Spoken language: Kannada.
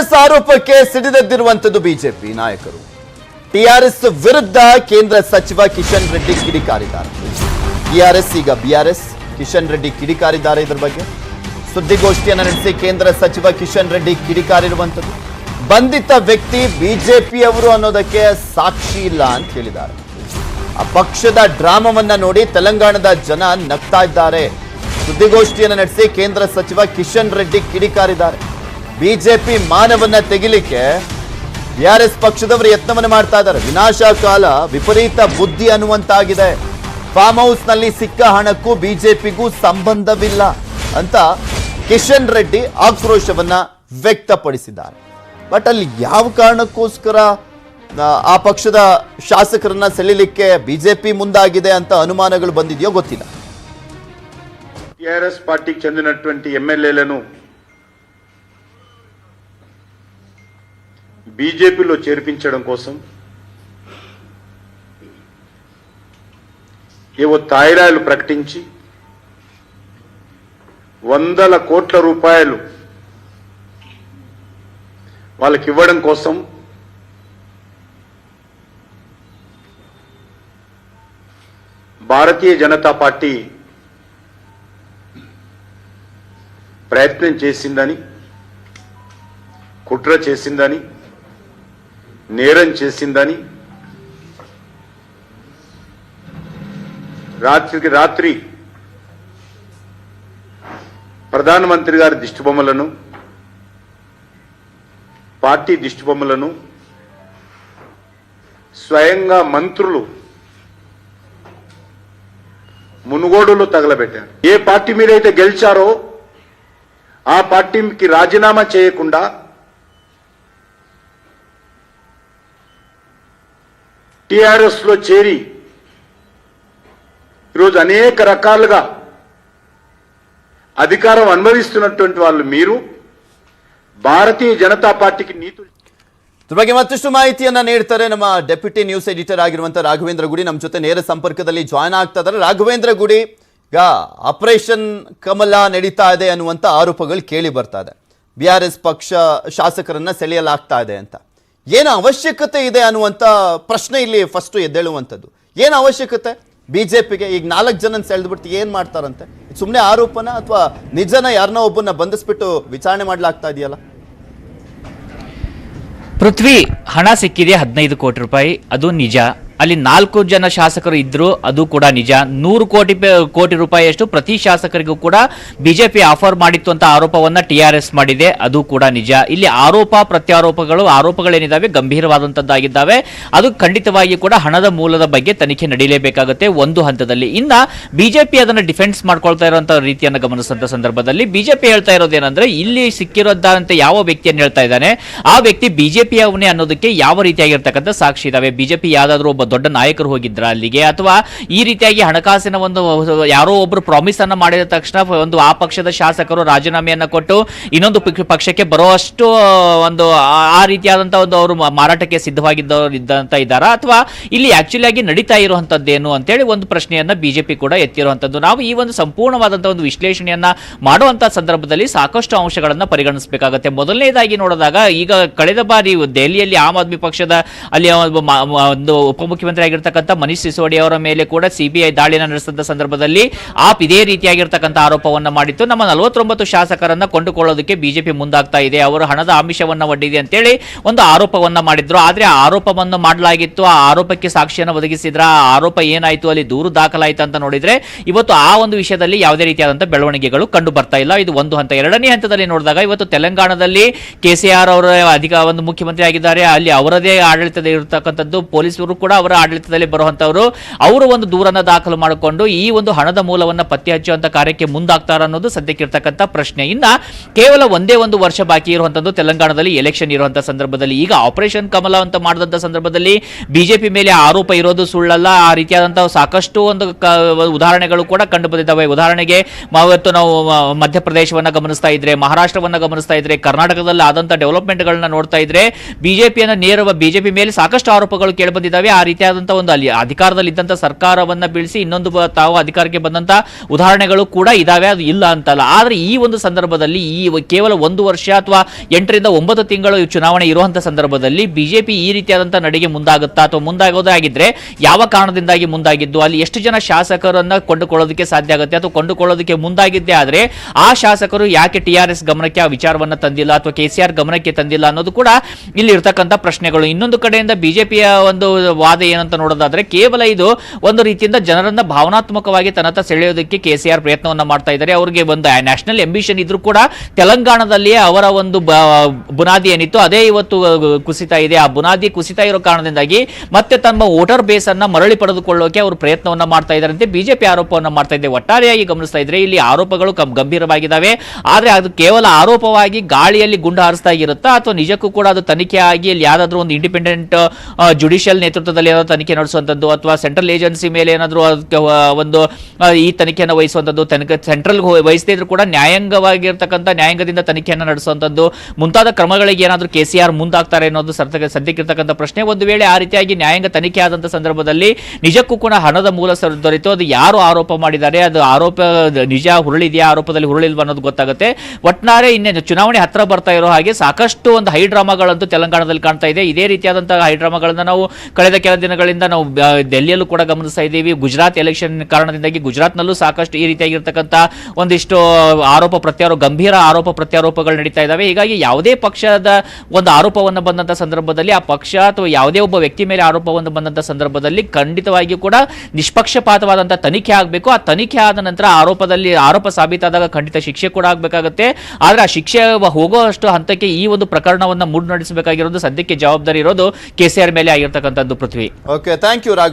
ಟಿಆರ್ಎಸ್ ಆರೋಪಕ್ಕೆ ಸಿಡಿದೆದ್ದಿರುವಂತದ್ದು ಬಿಜೆಪಿ ನಾಯಕರು. ಟಿಆರ್ಎಸ್ ವಿರುದ್ಧ ಕೇಂದ್ರ ಸಚಿವ ಕಿಶನ್ ರೆಡ್ಡಿ ಕಿಡಿಕಾರಿದ್ದಾರೆ. ಟಿಆರ್ಎಸ್ ಈಗ ಬಿಆರ್ಎಸ್. ಕಿಶನ್ ರೆಡ್ಡಿ ಕಿಡಿಕಾರಿದ್ದಾರೆ. ಇದರ ಬಗ್ಗೆ ಸುದ್ದಿಗೋಷ್ಠಿಯನ್ನು ನಡೆಸಿ ಕೇಂದ್ರ ಸಚಿವ ಕಿಶನ್ ರೆಡ್ಡಿ ಕಿಡಿಕಾರಿರುವಂತದ್ದು. ಬಂಧಿತ ವ್ಯಕ್ತಿ ಬಿಜೆಪಿ ಅವರು ಅನ್ನೋದಕ್ಕೆ ಸಾಕ್ಷಿ ಇಲ್ಲ ಅಂತ ಹೇಳಿದ್ದಾರೆ. ಆ ಪಕ್ಷದ ಡ್ರಾಮವನ್ನ ನೋಡಿ ತೆಲಂಗಾಣದ ಜನ ನಗ್ತಾ ಇದ್ದಾರೆ. ಸುದ್ದಿಗೋಷ್ಠಿಯನ್ನು ನಡೆಸಿ ಕೇಂದ್ರ ಸಚಿವ ಕಿಶನ್ ರೆಡ್ಡಿ ಕಿಡಿಕಾರಿದ್ದಾರೆ. ಬಿಜೆಪಿ ಮಾನವನ್ನ ತೆಗಿಲಿಕ್ಕೆ ಬಿಆರ್ಎಸ್ ಪಕ್ಷದವರು ಯತ್ನವನ್ನು ಮಾಡ್ತಾ ಇದ್ದಾರೆ. ವಿನಾಶಕಾಲ ವಿಪರೀತ ಬುದ್ಧಿ ಅನ್ನುವಂತಾಗಿದೆ. ಫಾರ್ಮ್ ಹೌಸ್ ನಲ್ಲಿ ಸಿಕ್ಕ ಹಣಕ್ಕೂ ಬಿಜೆಪಿಗೂ ಸಂಬಂಧವಿಲ್ಲ ಅಂತ ಕಿಶನ್ ರೆಡ್ಡಿ ಆಕ್ರೋಶವನ್ನ ವ್ಯಕ್ತಪಡಿಸಿದ್ದಾರೆ. ಬಟ್ ಅಲ್ಲಿ ಯಾವ ಕಾರಣಕ್ಕೋಸ್ಕರ ಆ ಪಕ್ಷದ ಶಾಸಕರನ್ನ ಸೆಳೆಯಲಿಕ್ಕೆ ಬಿಜೆಪಿ ಮುಂದಾಗಿದೆ ಅಂತ ಅನುಮಾನಗಳು ಬಂದಿದೆಯೋ ಗೊತ್ತಿಲ್ಲ. టిఆర్ఎస్ పార్టీకి చెందినటువంటి ఎమ్మెల్యేలను బీజేపీలో చేర్పించడం కోసం ఏవో తాయిరాలు ప్రకటించి వందల కోట్ల రూపాయలు వాళ్ళకి ఇవ్వడం కోసం భారతీయ జనతా పార్టీ ప్రయత్నం చేసిందని, కుట్ర చేసిందని, నేరం చేసిందని రాత్రికి రాత్రి ప్రధానమంత్రి గారి దిష్టిబొమ్మలను, పార్టీ దిష్టిబొమ్మలను స్వయంగా మంత్రులు మునుగోడులో తగలబెట్టారు. ఏ పార్టీ మీరైతే గెలిచారో ఆ పార్టీకి రాజీనామా చేయకుండా టిఆర్ఎస్ లో చేరి ఈరోజు అనేక రకాలుగా అధికారం అనుభవిస్తున్నటువంటి వాళ్ళు మీరు భారతీయ జనతా ಪಾರ್ಟಿಗೆ ನೀತಿ. ಇದ್ರ ಬಗ್ಗೆ ಮತ್ತಷ್ಟು ಮಾಹಿತಿಯನ್ನ ನೀಡ್ತಾರೆ ನಮ್ಮ ಡೆಪ್ಯೂಟಿ ನ್ಯೂಸ್ ಎಡಿಟರ್ ಆಗಿರುವಂತಹ ರಾಘವೇಂದ್ರ ಗುಡಿ. ನಮ್ಮ ಜೊತೆ ನೇರ ಸಂಪರ್ಕದಲ್ಲಿ ಜಾಯ್ನ್ ಆಗ್ತಾ ಇದ್ದಾರೆ. ರಾಘವೇಂದ್ರ ಗುಡಿ, ಈಗ ಆಪರೇಷನ್ ಕಮಲ ನಡೀತಾ ಇದೆ ಅನ್ನುವಂಥ ಆರೋಪಗಳು ಕೇಳಿ ಬರ್ತಾ ಇದೆ. ಬಿಆರ್ಎಸ್ ಪಕ್ಷ ಶಾಸಕರನ್ನ ಸೆಳೆಯಲಾಗ್ತಾ ಇದೆ ಅಂತ. ಏನು ಅವಶ್ಯಕತೆ ಇದೆ ಅನ್ನುವಂಥ ಪ್ರಶ್ನೆ ಇಲ್ಲಿ ಫಸ್ಟ್ ಎದ್ದೇಳುವಂಥದ್ದು. ಏನು ಅವಶ್ಯಕತೆ ಬಿಜೆಪಿಗೆ? ಈಗ 4 ಜನ ಸೆಳೆದ್ಬಿಟ್ಟು ಏನ್ ಮಾಡ್ತಾರಂತೆ? ಸುಮ್ಮನೆ ಆರೋಪನ ಅಥವಾ ನಿಜನ ಯಾರನ್ನೋ ಒಬ್ಬನ ಬಂಧಿಸ್ಬಿಟ್ಟು ವಿಚಾರಣೆ ಮಾಡ್ಲಾಗ್ತಾ ಇದೆಯಲ್ಲ? ಪೃಥ್ವಿ, ಹಣ ಸಿಕ್ಕಿದೆ 15 ಕೋಟಿ ರೂಪಾಯಿ, ಅದು ನಿಜ. ಅಲ್ಲಿ 4 ಜನ ಶಾಸಕರು ಇದ್ರು, ಅದು ಕೂಡ ನಿಜ. 100 ಕೋಟಿ ರೂಪಾಯಿಯಷ್ಟು ಪ್ರತಿ ಶಾಸಕರಿಗೂ ಕೂಡ ಬಿಜೆಪಿ ಆಫರ್ ಮಾಡಿತ್ತು ಅಂತ ಆರೋಪವನ್ನ ಟಿಆರ್ಎಸ್ ಮಾಡಿದೆ, ಅದು ಕೂಡ ನಿಜ. ಇಲ್ಲಿ ಆರೋಪ ಆರೋಪಗಳೇನಿದಾವೆ ಗಂಭೀರವಾದಂತದ್ದಾಗಿದ್ದಾವೆ. ಅದು ಖಂಡಿತವಾಗಿ ಕೂಡ ಹಣದ ಮೂಲದ ಬಗ್ಗೆ ತನಿಖೆ ನಡೀಲೇಬೇಕಾಗುತ್ತೆ ಒಂದು ಹಂತದಲ್ಲಿ. ಇನ್ನ ಬಿಜೆಪಿ ಅದನ್ನ ಡಿಫೆನ್ಸ್ ಮಾಡ್ಕೊಳ್ತಾ ಇರುವಂತಹ ರೀತಿಯನ್ನು ಗಮನಿಸಿದಂತ ಸಂದರ್ಭದಲ್ಲಿ ಬಿಜೆಪಿ ಹೇಳ್ತಾ ಇರೋದೇನಂದ್ರೆ, ಇಲ್ಲಿ ಸಿಕ್ಕಿರೋದಂತೆ ಯಾವ ವ್ಯಕ್ತಿಯನ್ನು ಹೇಳ್ತಾ ಇದ್ದಾನೆ ಆ ವ್ಯಕ್ತಿ ಬಿಜೆಪಿ ಅವನೇ ಅನ್ನೋದಕ್ಕೆ ಯಾವ ರೀತಿಯಾಗಿರ್ತಕ್ಕಂಥ ಸಾಕ್ಷಿ ಇದಾವೆ? ಬಿಜೆಪಿ ಯಾವ್ದಾದ್ರು ಒಬ್ಬ ದೊಡ್ಡ ನಾಯಕರು ಹೋಗಿದ್ರ ಅಲ್ಲಿಗೆ, ಅಥವಾ ಈ ರೀತಿಯಾಗಿ ಹಣಕಾಸಿನ ಒಂದು ಯಾರೋ ಒಬ್ರು ಪ್ರಾಮಿಸ್ ಅನ್ನ ಮಾಡಿದ ತಕ್ಷಣ ಒಂದು ಆ ಪಕ್ಷದ ಶಾಸಕರು ರಾಜೀನಾಮೆಯನ್ನ ಕೊಟ್ಟು ಇನ್ನೊಂದು ಪಕ್ಷಕ್ಕೆ ಬರುವಷ್ಟು ಒಂದು ಆ ರೀತಿಯಾದಂತಹ ಒಂದು ಅವರು ಮಾರಾಟಕ್ಕೆ ಸಿದ್ಧವಾಗಿದ್ದವರು ಇದ್ದಾರ, ಅಥವಾ ಇಲ್ಲಿ ಆಕ್ಚುಲಿ ಆಗಿ ನಡೀತಾ ಇರುವಂತದ್ದೇನು ಅಂತೇಳಿ ಒಂದು ಪ್ರಶ್ನೆಯನ್ನ ಬಿಜೆಪಿ ಕೂಡ ಎತ್ತಿರುವಂತದ್ದು. ನಾವು ಈ ಒಂದು ಸಂಪೂರ್ಣವಾದಂತಹ ಒಂದು ವಿಶ್ಲೇಷಣೆಯನ್ನ ಮಾಡುವಂತಹ ಸಂದರ್ಭದಲ್ಲಿ ಸಾಕಷ್ಟು ಅಂಶಗಳನ್ನ ಪರಿಗಣಿಸಬೇಕಾಗುತ್ತೆ. ಮೊದಲನೇದಾಗಿ ನೋಡಿದಾಗ, ಈಗ ಕಳೆದ ಬಾರಿ ದೆಹಲಿಯಲ್ಲಿ ಆಮ್ ಆದ್ಮಿ ಪಕ್ಷದ ಅಲ್ಲಿ ಒಂದು ಉಪಮುಖ್ಯಮಂತ್ರಿ ಆಗಿರ್ತಕ್ಕಂಥ ಮನೀಶ್ ಸಿಸೋಡಿಯಾ ಅವರ ಮೇಲೆ ಕೂಡ ಸಿಬಿಐ ದಾಳಿನ ನಡೆಸಿದ ಸಂದರ್ಭದಲ್ಲಿ ಆಪ್ ಇದೇ ರೀತಿಯಾಗಿರ್ತಕ್ಕಂಥ ಆರೋಪವನ್ನ ಮಾಡಿತ್ತು. ನಮ್ಮ 49 ಶಾಸಕರನ್ನ ಕೊಂಡುಕೊಳ್ಳೋದಕ್ಕೆ ಬಿಜೆಪಿ ಮುಂದಾಗ್ತಾ ಇದೆ, ಅವರು ಹಣದ ಆಮಿಷವನ್ನ ಒಡ್ಡಿದೆ ಅಂತೇಳಿ ಒಂದು ಆರೋಪವನ್ನ ಮಾಡಿದ್ರು. ಆದ್ರೆ ಆ ಆರೋಪವನ್ನು ಮಾಡಲಾಗಿತ್ತು, ಆ ಆರೋಪಕ್ಕೆ ಸಾಕ್ಷಿಯನ್ನು ಒದಗಿಸಿದ್ರ, ಆ ಆರೋಪ ಏನಾಯ್ತು, ಅಲ್ಲಿ ದೂರು ದಾಖಲಾಯಿತು ಅಂತ ನೋಡಿದ್ರೆ ಇವತ್ತು ಆ ಒಂದು ವಿಷಯದಲ್ಲಿ ಯಾವುದೇ ರೀತಿಯಾದಂತಹ ಬೆಳವಣಿಗೆಗಳು ಕಂಡು ಬರ್ತಾ ಇಲ್ಲ. ಇದು ಒಂದು ಹಂತ. ಎರಡನೇ ಹಂತದಲ್ಲಿ ನೋಡಿದಾಗ, ಇವತ್ತು ತೆಲಂಗಾಣದಲ್ಲಿ ಕೆಸಿಆರ್ ಅವರ ಒಂದು ಮುಖ್ಯಮಂತ್ರಿ ಆಗಿದ್ದಾರೆ. ಅಲ್ಲಿ ಅವರದೇ ಆಡಳಿತದ ಇರತಕ್ಕಂಥದ್ದು, ಪೊಲೀಸರು ಕೂಡ ಅವರ ಆಡಳಿತದಲ್ಲಿ ಬರುವಂತವರು, ಅವರು ಒಂದು ದೂರನ್ನ ದಾಖಲು ಮಾಡಿಕೊಂಡು ಈ ಒಂದು ಹಣದ ಮೂಲವನ್ನ ಪತ್ತೆ ಹಚ್ಚುವಂತ ಕಾರ್ಯಕ್ಕೆ ಮುಂದಾಗ್ತಾರ ಅನ್ನೋದು ಸದ್ಯಕ್ಕಿರ್ತಕ್ಕಂಥ ಪ್ರಶ್ನೆ. ಇನ್ನ ಕೇವಲ ಒಂದೇ ಒಂದು ವರ್ಷ ಬಾಕಿ ಇರುವಂತದ್ದು ತೆಲಂಗಾಣದಲ್ಲಿ ಎಲೆಕ್ಷನ್ ಇರುವಂತಹ ಸಂದರ್ಭದಲ್ಲಿ, ಈಗ ಆಪರೇಷನ್ ಕಮಲ ಅಂತ ಮಾಡಿದಂತ ಸಂದರ್ಭದಲ್ಲಿ ಬಿಜೆಪಿ ಮೇಲೆ ಆರೋಪ ಇರೋದು ಸುಳ್ಳಲ್ಲ. ಆ ರೀತಿಯಾದಂತಹ ಸಾಕಷ್ಟು ಒಂದು ಉದಾಹರಣೆಗಳು ಕೂಡ ಕಂಡು ಬಂದಿದ್ದಾವೆ. ಉದಾಹರಣೆಗೆ ಇವತ್ತು ನಾವು ಮಧ್ಯಪ್ರದೇಶವನ್ನ ಗಮನಿಸ್ತಾ ಇದ್ರೆ, ಮಹಾರಾಷ್ಟ್ರವನ್ನ ಗಮನಿಸ್ತಾ ಇದ್ರೆ, ಕರ್ನಾಟಕದಲ್ಲಿ ಆದಂತಹ ಡೆವಲಪ್ಮೆಂಟ್ ಗಳನ್ನ ನೋಡ್ತಾ ಇದ್ರೆ ಬಿಜೆಪಿ ಮೇಲೆ ಸಾಕಷ್ಟು ಆರೋಪಗಳು ಕೇಳಿ ಬಂದಿದ್ದಾವೆ. ಆ ರೀತಿಯಾದಂತಹ ಒಂದು ಅಲ್ಲಿ ಅಧಿಕಾರದಲ್ಲಿ ಇದ್ದಂತ ಸರ್ಕಾರವನ್ನ ಬೀಳಿಸಿ ಇನ್ನೊಂದು ತಾವು ಅಧಿಕಾರಕ್ಕೆ ಬಂದಂತ ಉದಾಹರಣೆಗಳು ಕೂಡ ಇದಾವೆ, ಅದು ಇಲ್ಲ ಅಂತಲ್ಲ. ಆದ್ರೆ ಈ ಒಂದು ಸಂದರ್ಭದಲ್ಲಿ ಕೇವಲ 1 ವರ್ಷ ಅಥವಾ 8 ರಿಂದ 9 ತಿಂಗಳು ಚುನಾವಣೆ ಇರುವಂತಹ ಸಂದರ್ಭದಲ್ಲಿ ಬಿಜೆಪಿ ಈ ರೀತಿಯಾದಂತಹ ನಡೆಗೆ ಮುಂದಾಗುತ್ತಾ ಅಥವಾ ಮುಂದಾಗೋದಾಗಿದ್ರೆ ಯಾವ ಕಾರಣದಿಂದಾಗಿ ಮುಂದಾಗಿದ್ದು, ಅಲ್ಲಿ ಎಷ್ಟು ಜನ ಶಾಸಕರನ್ನ ಕೊಂಡುಕೊಳ್ಳೋದಕ್ಕೆ ಸಾಧ್ಯ ಆಗುತ್ತೆ ಅಥವಾ ಕೊಂಡುಕೊಳ್ಳೋದಕ್ಕೆ ಮುಂದಾಗಿದ್ದೇ ಆದ್ರೆ ಆ ಶಾಸಕರು ಯಾಕೆ ಟಿಆರ್ಎಸ್ ಗಮನಕ್ಕೆ ಆ ವಿಚಾರವನ್ನ ತಂದಿಲ್ಲ ಅಥವಾ ಕೆಸಿಆರ್ ಗಮನಕ್ಕೆ ತಂದಿಲ್ಲ ಅನ್ನೋದು ಕೂಡ ಇಲ್ಲಿ ಇರ್ತಕ್ಕಂಥ ಪ್ರಶ್ನೆಗಳು. ಇನ್ನೊಂದು ಕಡೆಯಿಂದ ಬಿಜೆಪಿಯ ಒಂದು ವಾದ ಏನಂತ ನೋಡೋದಾದ್ರೆ ಕೇವಲ ಇದು ಒಂದು ರೀತಿಯಿಂದ ಜನರನ್ನ ಭಾವನಾತ್ಮಕವಾಗಿ ತನ್ನತ್ತ ಸೆಳೆಯೋದಕ್ಕೆ ಕೆಸಿಆರ್ ಪ್ರಯತ್ನವನ್ನ ಮಾಡ್ತಾ ಇದ್ದಾರೆ. ಅವರಿಗೆ ಒಂದು ನ್ಯಾಷನಲ್ ಅಂಬಿಷನ್ ಇದ್ರೂ ಕೂಡ ತೆಲಂಗಾಣದಲ್ಲಿಯೇ ಅವರ ಒಂದು ಬುನಾದಿ ಏನಿತ್ತು ಅದೇ ಇವತ್ತು ಕುಸಿತಾ ಇದೆ. ಆ ಬುನಾದಿ ಕುಸಿತಾ ಇರೋ ಕಾರಣದಿಂದಾಗಿ ಮತ್ತೆ ತಮ್ಮ ವೋಟರ್ ಬೇಸ್ ಅನ್ನ ಮರಳಿ ಪಡೆದುಕೊಳ್ಳೋಕೆ ಅವರು ಪ್ರಯತ್ನವನ್ನ ಮಾಡ್ತಾ ಇದ್ದಾರೆ ಅಂತ ಬಿಜೆಪಿ ಆರೋಪವನ್ನ ಮಾಡ್ತಾ ಇದೆ. ಒಟ್ಟಾರೆಯಾಗಿ ಗಮನಿಸ್ತಾ ಇದ್ರೆ ಇಲ್ಲಿ ಆರೋಪಗಳು ಗಂಭೀರವಾಗಿದ್ದಾವೆ. ಆದ್ರೆ ಅದು ಕೇವಲ ಆರೋಪವಾಗಿ ಗಾಳಿಯಲ್ಲಿ ಗುಂಡು ಹಾರಿಸ್ತಾ ಇರುತ್ತಾ ಅಥವಾ ನಿಜಕ್ಕೂ ಕೂಡ ಅದು ತನಿಖೆ ಆಗಿ ಇಲ್ಲಿ ಯಾವ್ದಾದ್ರು ಒಂದು ಇಂಡಿಪೆಂಡೆಂಟ್ ಜುಡಿಷಿಯಲ್ ನೇತೃತ್ವದಲ್ಲಿ ಏನಾದ್ರು ತನಿಖೆ ನಡೆಸುವಂತದ್ದು ಅಥವಾ ಸೆಂಟ್ರಲ್ ಏಜೆನ್ಸಿ ಮೇಲೆ ಏನಾದ್ರು ಒಂದು ಈ ತನಿಖೆಯನ್ನು ವಹಿಸುವಂತದ್ದು, ಸೆಂಟ್ರಲ್ ವಹಿಸದೇ ಇದ್ರೂ ಕೂಡ ನ್ಯಾಯಾಂಗದಿಂದ ತನಿಖೆಯನ್ನು ನಡೆಸುವಂತದ್ದು ಮುಂತಾದ ಕ್ರಮಗಳಿಗೆ ಏನಾದ್ರು ಕೆಸಿಆರ್ ಮುಂದಾಗ್ತಾರೆ ಅನ್ನೋದು ಸದ್ಯಕ್ಕಿರ್ತಕ್ಕಂಥ ಪ್ರಶ್ನೆ. ಒಂದು ವೇಳೆ ಆ ರೀತಿಯಾಗಿ ನ್ಯಾಯಾಂಗ ತನಿಖೆ ಆದಂತ ಸಂದರ್ಭದಲ್ಲಿ ನಿಜಕ್ಕೂ ಕೂಡ ಹಣದ ಮೂಲ ದೊರೆತು ಅದು ಯಾರು ಆರೋಪ ಮಾಡಿದ್ದಾರೆ, ಅದು ಆರೋಪ ನಿಜ ಹುರುಳಿದೆಯಾ, ಆರೋಪದಲ್ಲಿ ಹುರುಳಿಲ್ವಾ ಅನ್ನೋದು ಗೊತ್ತಾಗುತ್ತೆ. ಒಟ್ಟಾರೆ ಇನ್ನೇನು ಚುನಾವಣೆ ಹತ್ರ ಬರ್ತಾ ಇರೋ ಹಾಗೆ ಸಾಕಷ್ಟು ಒಂದು ಹೈಡ್ರಾಮಾಗಳಂತೂ ತೆಲಂಗಾಣದಲ್ಲಿ ಕಾಣ್ತಾ ಇದೆ. ಇದೇ ರೀತಿಯಾದಂತಹ ಹೈಡ್ರಾಮಾಗಳನ್ನ ನಾವು ಕಳೆದ ಕೆಲ ದಿನಗಳಿಂದ ನಾವು ಡೆಲ್ಲಿಯಲ್ಲೂ ಕೂಡ ಗಮನಿಸ್ತಾ ಇದ್ದೀವಿ. ಗುಜರಾತ್ ಎಲೆಕ್ಷನ್ ಕಾರಣದಿಂದಾಗಿ ಗುಜರಾತ್ನಲ್ಲೂ ಸಾಕಷ್ಟು ಈ ರೀತಿಯಾಗಿರ್ತಕ್ಕಂಥ ಒಂದಿಷ್ಟು ಗಂಭೀರ ಆರೋಪ ಪ್ರತ್ಯಾರೋಪಗಳು ನಡೀತಾ ಇದ್ದಾವೆ. ಹೀಗಾಗಿ ಯಾವುದೇ ಪಕ್ಷದ ಒಂದು ಆರೋಪವನ್ನು ಬಂದಂತ ಸಂದರ್ಭದಲ್ಲಿ ಆ ಪಕ್ಷ ಅಥವಾ ಯಾವುದೇ ಒಬ್ಬ ವ್ಯಕ್ತಿ ಮೇಲೆ ಆರೋಪವನ್ನು ಬಂದಂತ ಸಂದರ್ಭದಲ್ಲಿ ಖಂಡಿತವಾಗಿಯೂ ಕೂಡ ನಿಷ್ಪಕ್ಷಪಾತವಾದಂತಹ ತನಿಖೆ ಆಗಬೇಕು. ಆ ತನಿಖೆ ಆದ ನಂತರ ಆರೋಪ ಸಾಬೀತಾದಾಗ ಖಂಡಿತ ಶಿಕ್ಷೆ ಕೂಡ ಆಗಬೇಕಾಗುತ್ತೆ. ಆದ್ರೆ ಆ ಶಿಕ್ಷೆ ಹೋಗುವಷ್ಟು ಹಂತಕ್ಕೆ ಈ ಒಂದು ಪ್ರಕರಣವನ್ನ ಮುನ್ನಡೆಸಬೇಕಾಗಿರೋದು ಸದ್ಯಕ್ಕೆ ಜವಾಬ್ದಾರಿ ಇರೋದು ಕೆಸಿಆರ್ ಮೇಲೆ ಆಗಿರ್ತಕ್ಕಂಥದ್ದು. Prithvi. Okay, thank you Raghu.